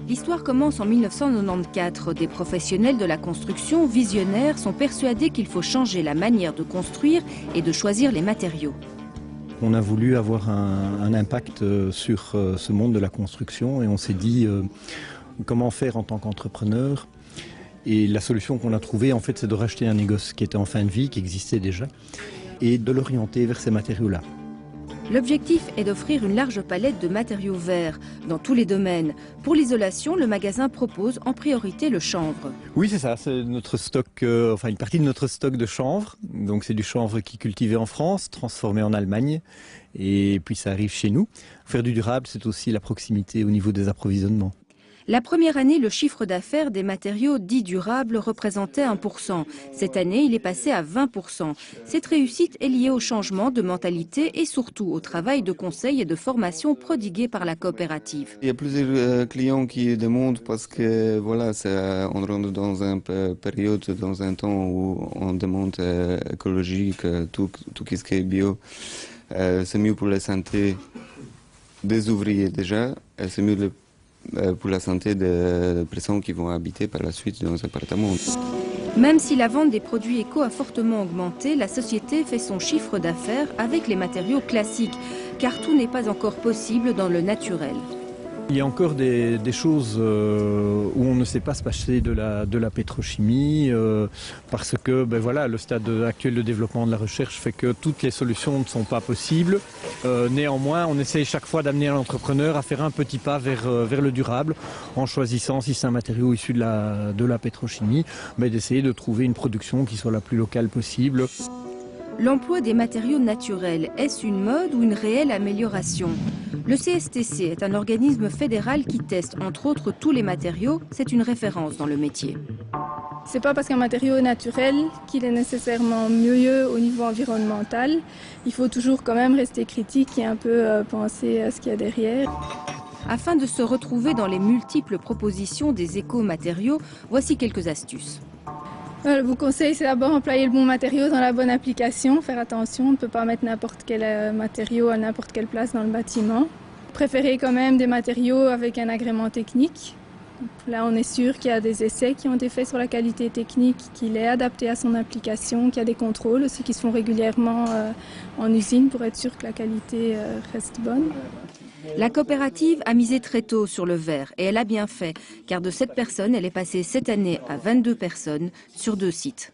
L'histoire commence en 1994. Des professionnels de la construction, visionnaires, sont persuadés qu'il faut changer la manière de construire et de choisir les matériaux. On a voulu avoir un impact sur ce monde de la construction et on s'est dit comment faire en tant qu'entrepreneur. Et la solution qu'on a trouvée, en fait, c'est de racheter un négoce qui était en fin de vie, qui existait déjà, et de l'orienter vers ces matériaux-là. L'objectif est d'offrir une large palette de matériaux verts dans tous les domaines. Pour l'isolation, le magasin propose en priorité le chanvre. Oui, c'est ça, c'est notre stock, une partie de notre stock de chanvre. Donc c'est du chanvre qui est cultivé en France, transformé en Allemagne, et puis ça arrive chez nous. Faire du durable, c'est aussi la proximité au niveau des approvisionnements. La première année, le chiffre d'affaires des matériaux dits durables représentait 1%. Cette année, il est passé à 20%. Cette réussite est liée au changement de mentalité et surtout au travail de conseil et de formation prodigué par la coopérative. Il y a plusieurs clients qui demandent parce que voilà, on rentre dans une période, dans un temps où on demande écologique, tout ce qui est bio. C'est mieux pour la santé des ouvriers déjà, et c'est mieux pour la santé des personnes qui vont habiter par la suite dans les appartements. Même si la vente des produits éco a fortement augmenté, la société fait son chiffre d'affaires avec les matériaux classiques, car tout n'est pas encore possible dans le naturel. Il y a encore des choses où on ne sait pas se passer de la pétrochimie parce que le stade actuel de développement de la recherche fait que toutes les solutions ne sont pas possibles. Néanmoins, on essaye chaque fois d'amener l'entrepreneur à faire un petit pas vers le durable en choisissant, si c'est un matériau issu de la pétrochimie, d'essayer de trouver une production qui soit la plus locale possible. L'emploi des matériaux naturels, est-ce une mode ou une réelle amélioration? Le CSTC est un organisme fédéral qui teste entre autres tous les matériaux. C'est une référence dans le métier. C'est pas parce qu'un matériau est naturel qu'il est nécessairement mieux au niveau environnemental. Il faut toujours quand même rester critique et un peu penser à ce qu'il y a derrière. Afin de se retrouver dans les multiples propositions des éco-matériaux, voici quelques astuces. Je vous conseille, c'est d'abord employer le bon matériau dans la bonne application. Faire attention, on ne peut pas mettre n'importe quel matériau à n'importe quelle place dans le bâtiment. Préférez quand même des matériaux avec un agrément technique. Là, on est sûr qu'il y a des essais qui ont été faits sur la qualité technique, qu'il est adapté à son application, qu'il y a des contrôles aussi qui se font régulièrement en usine pour être sûr que la qualité reste bonne. La coopérative a misé très tôt sur le verre et elle a bien fait, car de 7 personnes, elle est passée cette année à 22 personnes sur 2 sites.